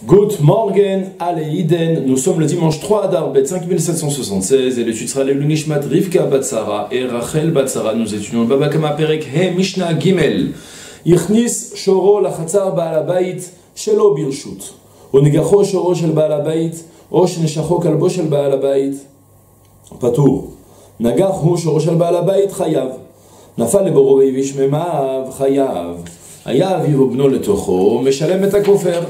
Good morning, allez Iden, nous sommes le dimanche 3 Adar Bet 5776 et l'étude sera le Nishmat Rivka Batsara et Rachel Batsara. Nous étudions le Baba Kama Perek He Mishnah Gimel. Ichnis Shoro Lachatzar Baal Habayit Shelo Birshut. Onigacho Shoro Shel Baal Habayit O Sheneshacho Kalbo Shel Baal Habayit Patur. Nagachu Shoro Shel Baal Habayit Chayav. Nafal Leboro Veivish Memav Chayav. Hayav Yivobno Letocho Meshalem Et HaKofer.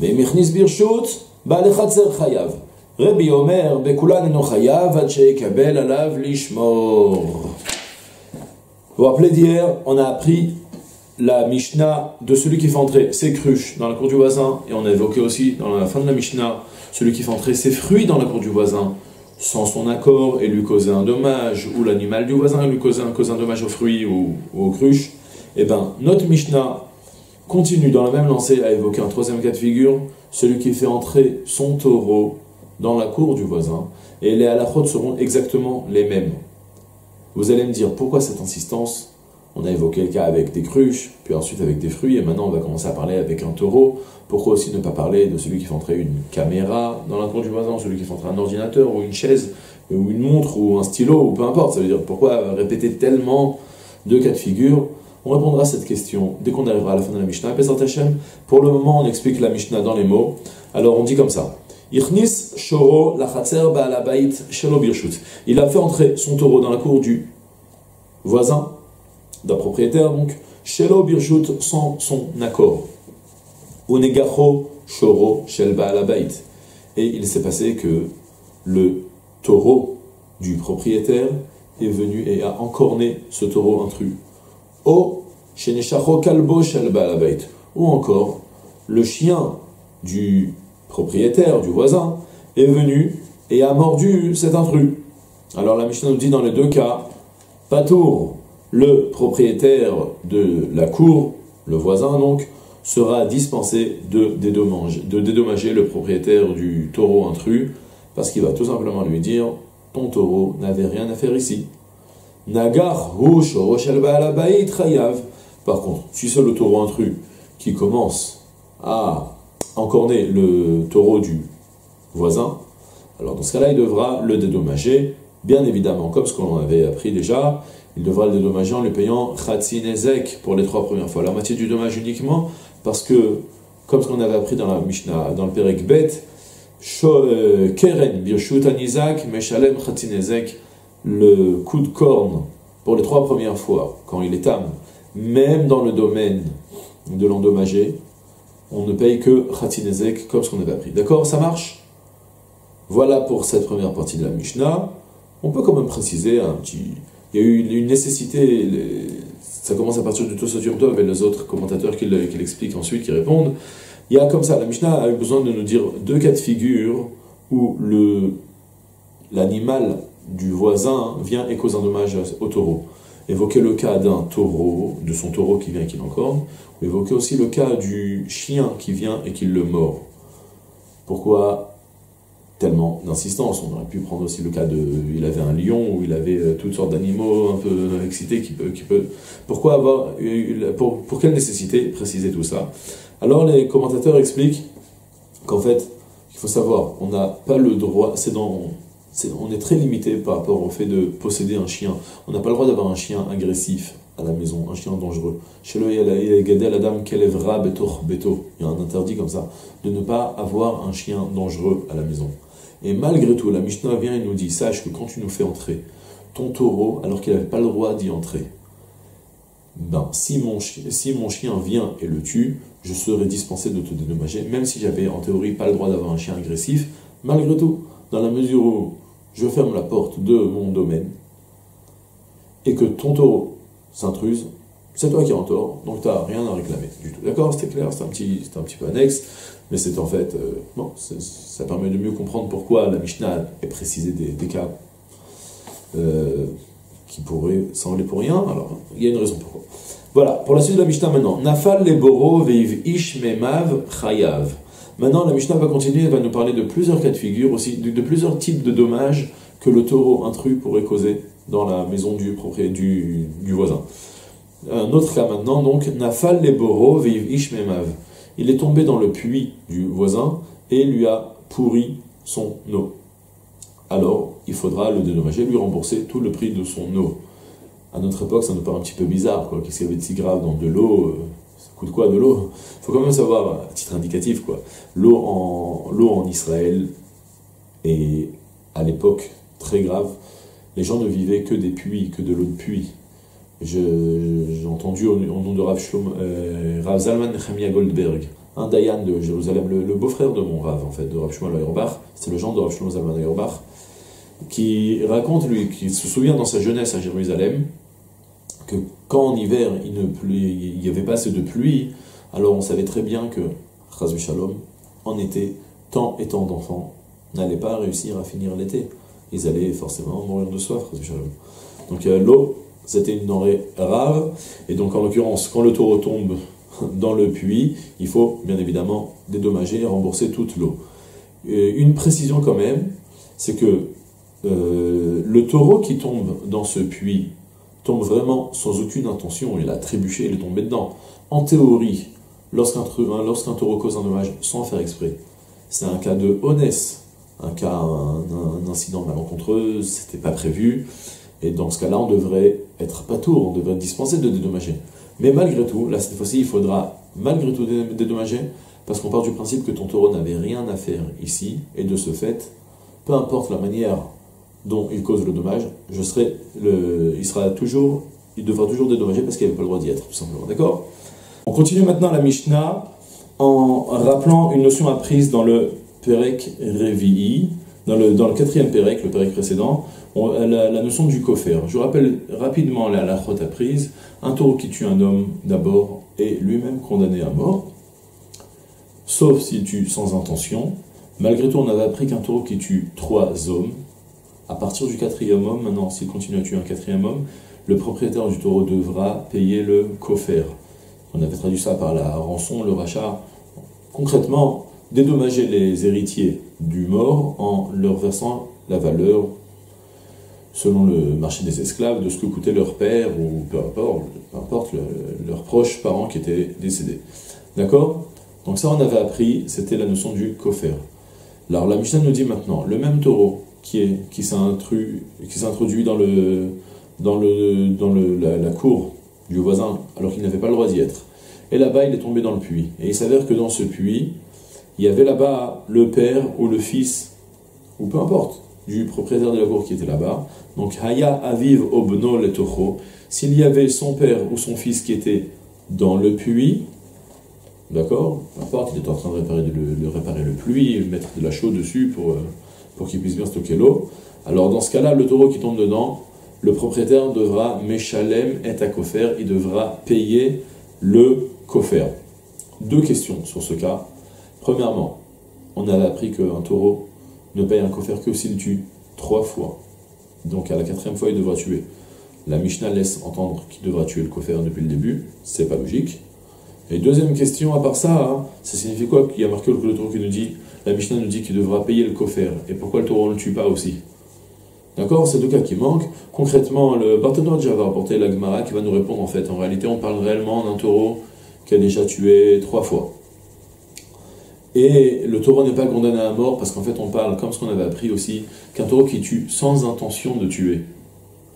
Ve'imichnis birshut, ba'al chatzer chayav. Rabbi Omer, bekulan eno chayav, ad she'ekabel alav lishmor. Vous vous rappelez d'hier, on a appris la Mishnah de celui qui fait entrer ses cruches dans la cour du voisin, et on a évoqué aussi dans la fin de la Mishnah, celui qui fait entrer ses fruits dans la cour du voisin, sans son accord, et lui causer un dommage, ou l'animal du voisin lui cause un dommage aux fruits ou aux cruches. Eh bien, notre Mishnah continue dans la même lancée à évoquer un troisième cas de figure, celui qui fait entrer son taureau dans la cour du voisin, et les halachot seront exactement les mêmes. Vous allez me dire, pourquoi cette insistance? On a évoqué le cas avec des cruches, puis ensuite avec des fruits, et maintenant on va commencer à parler avec un taureau. Pourquoi aussi ne pas parler de celui qui fait entrer une caméra dans la cour du voisin, celui qui fait entrer un ordinateur, ou une chaise, ou une montre, ou un stylo, ou peu importe. Ça veut dire, pourquoi répéter tellement de cas de figure? On répondra à cette question dès qu'on arrivera à la fin de la Mishnah. Pour le moment, on explique la Mishnah dans les mots. Alors, on dit comme ça. Ichnis shoro lachatzer ba'al habayit shelo birshut. Il a fait entrer son taureau dans la cour du voisin, d'un propriétaire, donc, shelo birshut, sans son accord. Unegacho shoro shel ba'al habayit. Et il s'est passé que le taureau du propriétaire est venu et a encorné ce taureau intrus. O sheneshacho kalbo shel baal habayit, ou encore le chien du propriétaire, du voisin, est venu et a mordu cet intrus. Alors la Mishnah nous dit dans les deux cas, patour, le propriétaire de la cour, le voisin donc, sera dispensé de dédommager le propriétaire du taureau intrus, parce qu'il va tout simplement lui dire, ton taureau n'avait rien à faire ici. Nagar hu shoro shel baal habayit chayav. Par contre, si c'est le taureau intrus qui commence à encorner le taureau du voisin, alors dans ce cas-là, il devra le dédommager, bien évidemment, comme ce qu'on avait appris déjà, il devra le dédommager en lui payant chatzi nezek pour les 3 premières fois, la moitié du dommage uniquement, parce que, comme ce qu'on avait appris dans la Mishnah, dans le Perek Bet, keren birshut anizak meshalem chatzi nezek, le coup de corne pour les 3 premières fois, quand il est âme, même dans le domaine de l'endommagé, on ne paye que Khatinezek, comme ce qu'on avait appris. D'accord, ça marche? Voilà pour cette première partie de la Mishnah. On peut quand même préciser un petit... Il y a eu une nécessité, ça commence à partir du Tosot Yom Tov et les autres commentateurs qui l'expliquent ensuite, qui répondent. Il y a comme ça, la Mishnah a eu besoin de nous dire 2 cas de figure où l'animal du voisin vient et cause un dommage au taureau. Évoquer le cas d'un taureau, de son taureau qui vient et qui l'encorne, ou évoquer aussi le cas du chien qui vient et qui le mord. Pourquoi tellement d'insistance? On aurait pu prendre aussi le cas il avait un lion, ou il avait toutes sortes d'animaux un peu excités qui peut... Pourquoi avoir... Pour quelle nécessité préciser tout ça? Alors les commentateurs expliquent qu'en fait, il faut savoir, on n'a pas le droit, on est très limité par rapport au fait de posséder un chien. On n'a pas le droit d'avoir un chien agressif à la maison, un chien dangereux. Chez le Gadel Adam Kelevra Betor Beto, il y a un interdit comme ça, de ne pas avoir un chien dangereux à la maison. Et malgré tout, la Mishnah vient et nous dit, sache que quand tu nous fais entrer ton taureau, alors qu'il n'avait pas le droit d'y entrer, si mon chien vient et le tue, je serai dispensé de te dédommager, même si j'avais en théorie pas le droit d'avoir un chien agressif, malgré tout, dans la mesure où je ferme la porte de mon domaine et que ton taureau s'intruse, c'est toi qui es en tort, donc tu n'as rien à réclamer du tout. D'accord, c'était clair, c'était un petit peu annexe, mais c'est en fait, ça permet de mieux comprendre pourquoi la Mishnah est précisée des cas qui pourraient sembler pour rien. Alors, il y a une raison pourquoi. Voilà, pour la suite de la Mishnah maintenant. Nafal leboro veiv ish memav chayav. Maintenant, la Mishnah va continuer, elle va nous parler de plusieurs cas de figure, aussi de plusieurs types de dommages que le taureau intrus pourrait causer dans la maison du voisin. Un autre cas maintenant, donc, Nafal leboro veiv ish memav. il est tombé dans le puits du voisin et lui a pourri son eau. Alors, il faudra le dédommager, lui rembourser tout le prix de son eau. À notre époque, ça nous paraît un petit peu bizarre, quoi. Qu'est-ce qu'il y avait de si grave dans de l'eau? Ça coûte quoi de l'eau? Il faut quand même savoir, à titre indicatif, quoi. L'eau en Israël est, à l'époque, très grave. Les gens ne vivaient que des puits, que de l'eau de puits. J'ai entendu au nom de Rav Zalman Nechemia Goldberg, un Dayan de Jérusalem, le beau-frère de mon Rav, en fait, de Rav Shmuel Auerbach, c'est le gendre de Rav Shmuel Zalman Auerbach, qui raconte, lui, qui se souvient dans sa jeunesse à Jérusalem, que quand en hiver il n'y avait pas assez de pluie, alors on savait très bien que, Chas v'Shalom, en été, tant et tant d'enfants n'allaient pas réussir à finir l'été. Ils allaient forcément mourir de soif, Chas v'Shalom. Donc l'eau, c'était une denrée rare, et donc en l'occurrence, quand le taureau tombe dans le puits, il faut bien évidemment dédommager et rembourser toute l'eau. Une précision quand même, c'est que le taureau qui tombe dans ce puits tombe vraiment sans aucune intention, il a trébuché, il est tombé dedans. En théorie, lorsqu'un taureau cause un dommage sans faire exprès, c'est un cas de honesse, un incident malencontreux, c'était pas prévu, et dans ce cas-là, on devrait être patour, on devrait être dispensé de dédommager. Mais malgré tout, là cette fois-ci, il faudra malgré tout dédommager, parce qu'on part du principe que ton taureau n'avait rien à faire ici, et de ce fait, peu importe la manière dont il cause le dommage, il devra toujours dédommager parce qu'il n'avait pas le droit d'y être, tout simplement. D'accord? On continue maintenant la Mishnah en rappelant une notion apprise dans le Perek Revi'i, dans le 4e Perek, le Perek précédent, la notion du kofer. Je vous rappelle rapidement la halachot apprise. Un taureau qui tue un homme, d'abord, est lui-même condamné à mort, sauf s'il tue sans intention. Malgré tout, on avait appris qu'un taureau qui tue 3 hommes, à partir du 4e homme, maintenant, s'il continue à tuer un 4e homme, le propriétaire du taureau devra payer le kofer. On avait traduit ça par la rançon, le rachat. Concrètement, dédommager les héritiers du mort en leur versant la valeur, selon le marché des esclaves, de ce que coûtait leur père ou peu importe leurs proches parents qui étaient décédés. D'accord? Donc ça, on avait appris, c'était la notion du kofer. Alors la Mishnah nous dit maintenant, le même taureau qui s'est introduit dans la cour du voisin alors qu'il n'avait pas le droit d'y être. Et là-bas, il est tombé dans le puits. Et il s'avère que dans ce puits, il y avait là-bas le père ou le fils, ou peu importe, du propriétaire de la cour qui était là-bas. Donc, Haya Aviv Obno Letocho, s'il y avait son père ou son fils qui était dans le puits, d'accord, peu importe, il était en train de réparer le puits, mettre de la chaux dessus pour qu'il puisse bien stocker l'eau. Alors, dans ce cas-là, le taureau qui tombe dedans, le propriétaire devra Meshalem et Kofer, il devra payer le kofer. 2 questions sur ce cas. Premièrement, on avait appris qu'un taureau ne paye un kofer que s'il tue 3 fois. Donc à la 4e fois, il devra tuer. La Mishnah laisse entendre qu'il devra tuer le kofer depuis le début. C'est pas logique. Et deuxième question, à part ça, ça signifie quoi qu'il y a marqué le taureau qui nous dit, la Mishnah nous dit qu'il devra payer le kofer. Et pourquoi le taureau ne le tue pas aussi? D'accord? C'est 2 cas qui manquent. Concrètement, le Barthénois va rapporter la Gemara qui va nous répondre en fait. En réalité, on parle réellement d'un taureau qui a déjà tué 3 fois. Et le taureau n'est pas condamné à mort parce qu'en fait, on parle, comme ce qu'on avait appris aussi, qu'un taureau qui tue sans intention de tuer.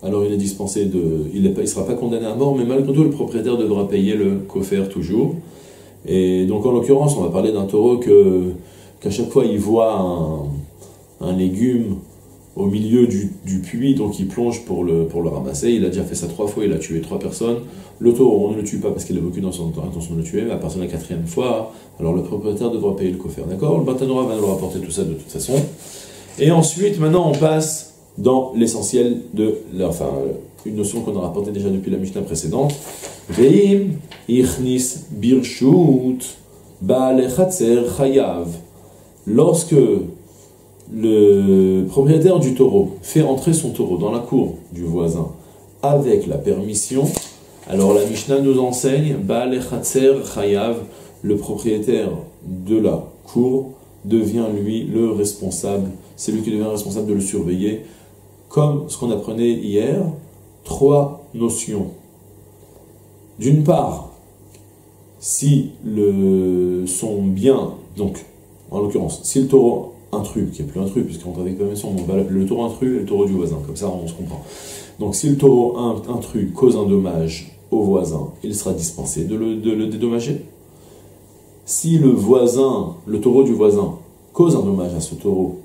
Alors il est dispensé il ne sera pas condamné à mort, mais malgré tout, le propriétaire devra payer le kofer toujours. Et donc en l'occurrence, on va parler d'un taureau qu'à chaque fois, il voit un légume au milieu du puits, donc il plonge pour le ramasser. Il a déjà fait ça 3 fois, il a tué 3 personnes. Le taureau, on ne le tue pas parce qu'il n'a aucune intention de le tuer, mais à partir de la 4e fois, alors le propriétaire devra payer le kofer. D'accord? Le Barthénois va nous rapporter tout ça de toute façon. Et ensuite, maintenant, on passe dans l'essentiel une notion qu'on a rapportée déjà depuis la Mishnah précédente. Veim ichnis birshut ba'ale chatzer chayav. Lorsque le propriétaire du taureau fait entrer son taureau dans la cour du voisin avec la permission, alors la Mishnah nous enseigne Baal Chatzer Chayav, le propriétaire de la cour devient lui le responsable, c'est lui qui devient responsable de le surveiller, comme ce qu'on apprenait hier. 3 notions. D'une part, si son bien, donc en l'occurrence, si le taureau intrus, qui n'est plus intrus, puisqu'on rentre avec permission, on va l'appeler le taureau intrus et le taureau du voisin, comme ça on se comprend. Donc si le taureau intrus cause un dommage au voisin, il sera dispensé de le dédommager. Si le taureau du voisin cause un dommage à ce taureau,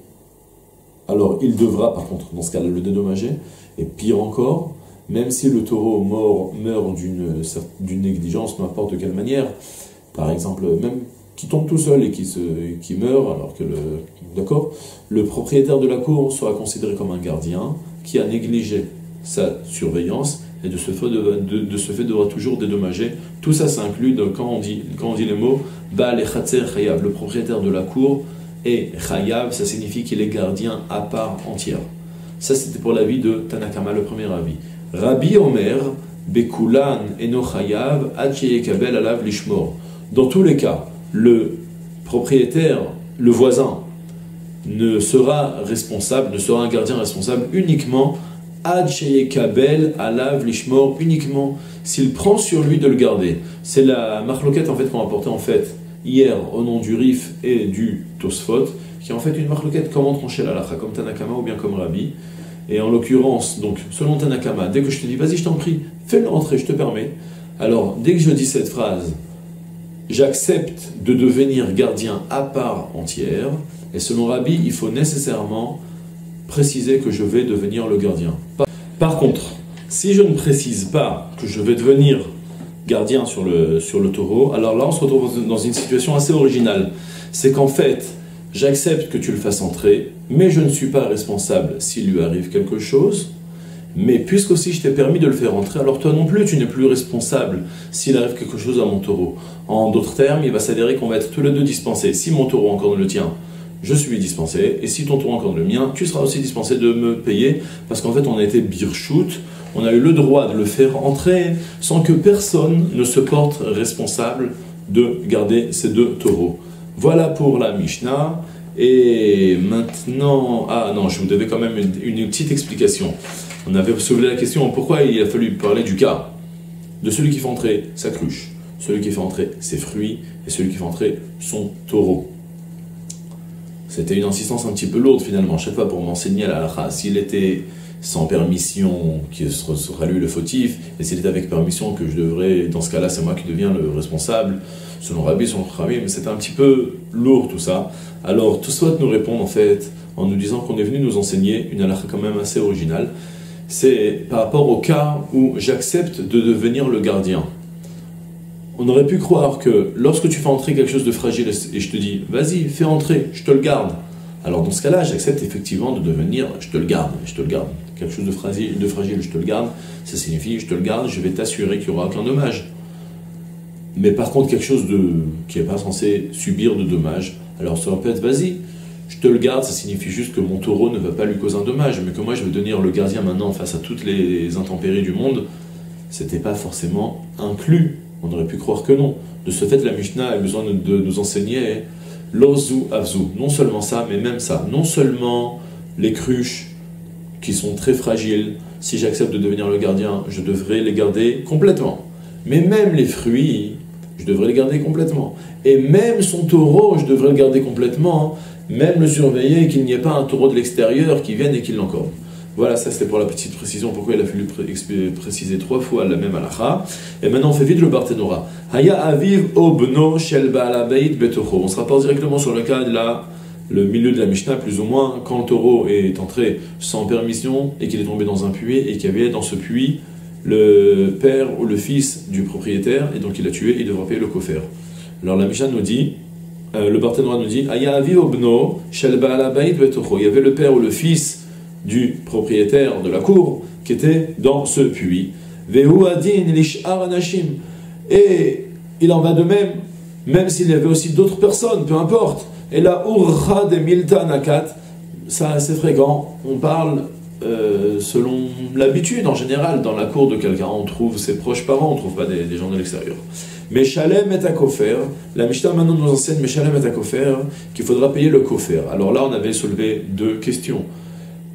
alors il devra par contre dans ce cas-là le dédommager. Et pire encore, même si le taureau meurt d'une négligence, peu importe de quelle manière, par exemple même qui tombe tout seul et qui meurt, alors que le propriétaire de la cour sera considéré comme un gardien qui a négligé sa surveillance et de ce fait devra toujours dédommager. Tout ça, ça inclut quand on dit les mots Baal Echatzer Chayav, le propriétaire de la cour, et Chayav, ça signifie qu'il est gardien à part entière. Ça, c'était pour l'avis de Tanakama, le premier avis. Rabbi Omer, Bekulan Eno Chayav, Ad Sheyekabel Alav Lishmor. Dans tous les cas, le propriétaire, le voisin, ne sera un gardien responsable uniquement Ad Sheyekabel Alav Lishmor, uniquement s'il prend sur lui de le garder. C'est la marloquette en fait qu'on a apportée en fait hier au nom du Rif et du Tosfot, qui est en fait une marloquette comment trancher la halakha, comme Tanakama ou bien comme Rabbi. Et en l'occurrence, donc selon Tanakama, dès que je te dis vas-y je t'en prie, fais-le rentrer, je te permets. Alors dès que je dis cette phrase, j'accepte de devenir gardien à part entière, et selon Rabbi, il faut nécessairement préciser que je vais devenir le gardien. Par contre, si je ne précise pas que je vais devenir gardien sur le taureau, alors là on se retrouve dans une situation assez originale. C'est qu'en fait, j'accepte que tu le fasses entrer, mais je ne suis pas responsable s'il lui arrive quelque chose. Mais puisque aussi je t'ai permis de le faire entrer, alors toi non plus tu n'es plus responsable s'il arrive quelque chose à mon taureau. En d'autres termes, il va s'avérer qu'on va être tous les deux dispensés. Si mon taureau encore le tien, je suis dispensé, et si ton taureau encore le mien, tu seras aussi dispensé de me payer, parce qu'en fait on a été birchout, on a eu le droit de le faire entrer sans que personne ne se porte responsable de garder ces deux taureaux. Voilà pour la Mishnah. Et maintenant, je vous devais quand même une petite explication. On avait soulevé la question pourquoi il a fallu parler du cas de celui qui fait entrer sa cruche, celui qui fait entrer ses fruits et celui qui fait entrer son taureau. C'était une insistance un petit peu lourde finalement, chaque fois pour m'enseigner à la halakha. S'il était sans permission, qui sera lui le fautif, et s'il était avec permission, que je devrais, dans ce cas-là, c'est moi qui deviens le responsable, selon Rabbi, selon Rabbi, mais c'était un petit peu lourd tout ça. Alors, tout ça nous répond en fait, en nous disant qu'on est venu nous enseigner une halakha quand même assez originale. C'est par rapport au cas où j'accepte de devenir le gardien. On aurait pu croire que lorsque tu fais entrer quelque chose de fragile et je te dis, vas-y, fais entrer, je te le garde. Alors dans ce cas-là, j'accepte effectivement de devenir, je te le garde. Quelque chose de fragile, je te le garde, ça signifie, je te le garde, je vais t'assurer qu'il n'y aura aucun dommage. Mais par contre, quelque chose qui n'est pas censé subir de dommages, alors ça peut être, vas-y, je te le garde, ça signifie juste que mon taureau ne va pas lui causer un dommage, mais que moi je vais devenir le gardien maintenant face à toutes les intempéries du monde, c'était pas forcément inclus. On aurait pu croire que non. De ce fait, la Mishnah a besoin de nous enseigner l'ozu avzu. Non seulement ça, mais même ça. Non seulement les cruches qui sont très fragiles, si j'accepte de devenir le gardien, je devrais les garder complètement. Mais même les fruits, je devrais les garder complètement. Et même son taureau, je devrais le garder complètement. Même le surveiller, qu'il n'y ait pas un taureau de l'extérieur qui vienne et qui l'encorde. Voilà, ça c'était pour la petite précision, pourquoi il a fallu préciser 3 fois la même halakha. Et maintenant on fait vite le Barthénora. Haya aviv obno shel baalabeit betocho. On se rapporte directement sur le cas de le milieu de la Mishnah, plus ou moins, quand le taureau est entré sans permission et qu'il est tombé dans un puits et qu'il y avait dans ce puits le père ou le fils du propriétaire, et donc il l'a tué, il devra payer le kofer. Alors la Mishnah nous dit, le Barthénora nous dit, Haya aviv obno shel baalabeit betocho. Il y avait le père ou le fils du propriétaire de la cour qui était dans ce puits. Et il en va de même s'il y avait aussi d'autres personnes, peu importe. Et la urra de milta nakat, ça c'est fréquent. On parle selon l'habitude en général. Dans la cour de quelqu'un, on trouve ses proches parents, on ne trouve pas des gens de l'extérieur. Mais Shalem et Kofer, la Mishnah maintenant nous enseigne Shalem et Kofer, qu'il faudra payer le kofer. Alors là, on avait soulevé 2 questions.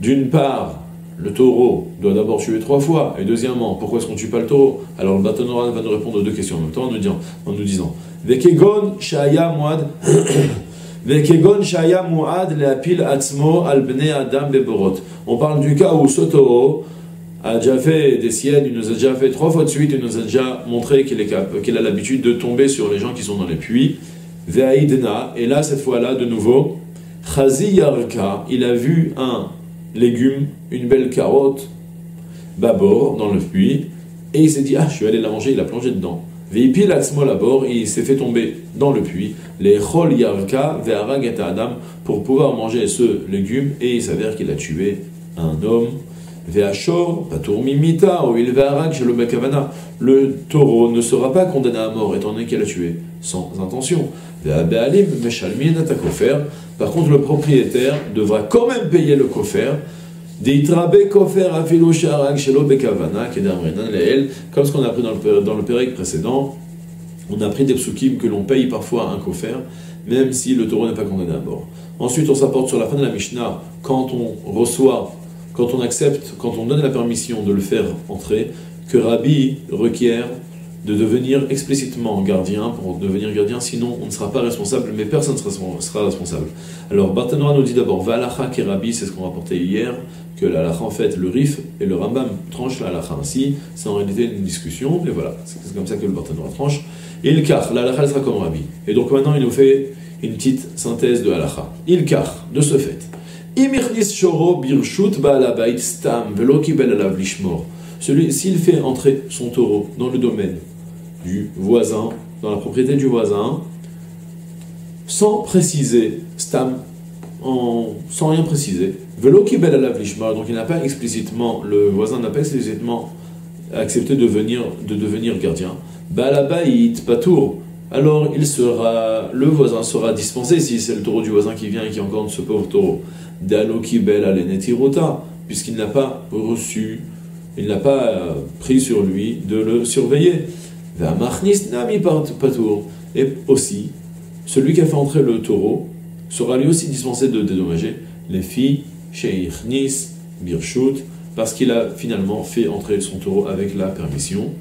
D'une part, le taureau doit d'abord tuer 3 fois, et deuxièmement, pourquoi est-ce qu'on ne tue pas le taureau? Alors le Barthénoïde va nous répondre aux 2 questions en même temps en nous disant Vekegon Shaya Muad Vekegon Shaya Muad Leapil Atzmo Al Bnei Adam Beborot. On parle du cas où ce taureau a déjà fait des siennes, il nous a déjà fait 3 fois de suite, il nous a déjà montré qu'il a l'habitude de tomber sur les gens qui sont dans les puits. Ve'aidna, et là, cette fois-là, de nouveau, Chazi Yarka, il a vu un légume, une belle carotte, babor, dans le puits, et il s'est dit, ah, je vais aller la manger, il a plongé dedans. Ve'ipil atzmo labor, et il s'est fait tomber dans le puits. Les chol yarka ve'arag et adam, pour pouvoir manger ce légume, et il s'avère qu'il a tué un homme. Ve'ashor, patour mimita, ou il ve'arag chez le bekavana. Le taureau ne sera pas condamné à mort, étant donné qu'il a tué sans intention. Ve'abe'alim meshalmin atakofer. Par contre, le propriétaire devra quand même payer le kofer. Deitrabe kofer afilu sharag shelo bekavana kedamrenan leel. Comme ce qu'on a appris dans le pérec précédent, on a appris des psukim que l'on paye parfois un kofer, même si le taureau n'est pas condamné à mort. Ensuite, on s'apporte sur la fin de la Mishnah, quand on accepte, quand on donne la permission de le faire entrer, que Rabbi requiert de devenir explicitement gardien, pour devenir gardien, sinon on ne sera pas responsable, mais personne ne sera responsable. Alors Barthénoïde nous dit d'abord, Va'alacha ke Rabbi, c'est ce qu'on rapportait hier, que l'alacha en fait, le Rif et le Rambam tranchent l'alacha ainsi, c'est en réalité une discussion, mais voilà, c'est comme ça que le Barthénoïde tranche. Il kach, l'alacha sera comme Rabbi. Et donc maintenant il nous fait une petite synthèse de halacha. Il kach, de ce fait. Imirnis shoro birshut ba'alabait stam velo kibel alav lishmor. S'il fait entrer son taureau dans le domaine du voisin, dans la propriété du voisin, sans préciser, stam, sans rien préciser, velo kibel alav lishmor, donc le voisin n'a pas explicitement accepté de devenir gardien, ba'alabait patour, alors le voisin sera dispensé, si c'est le taureau du voisin qui vient et qui encore ce pauvre taureau, d'alo kibel alenetirota, puisqu'il n'a pas reçu, il n'a pas pris sur lui de le surveiller. Et aussi, celui qui a fait entrer le taureau sera lui aussi dispensé de dédommager les filles sheichnis birshut, parce qu'il a finalement fait entrer son taureau avec la permission.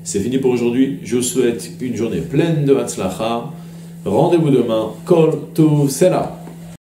C'est fini pour aujourd'hui. Je vous souhaite une journée pleine de hatzlacha. Rendez-vous demain. Kol tuv sela.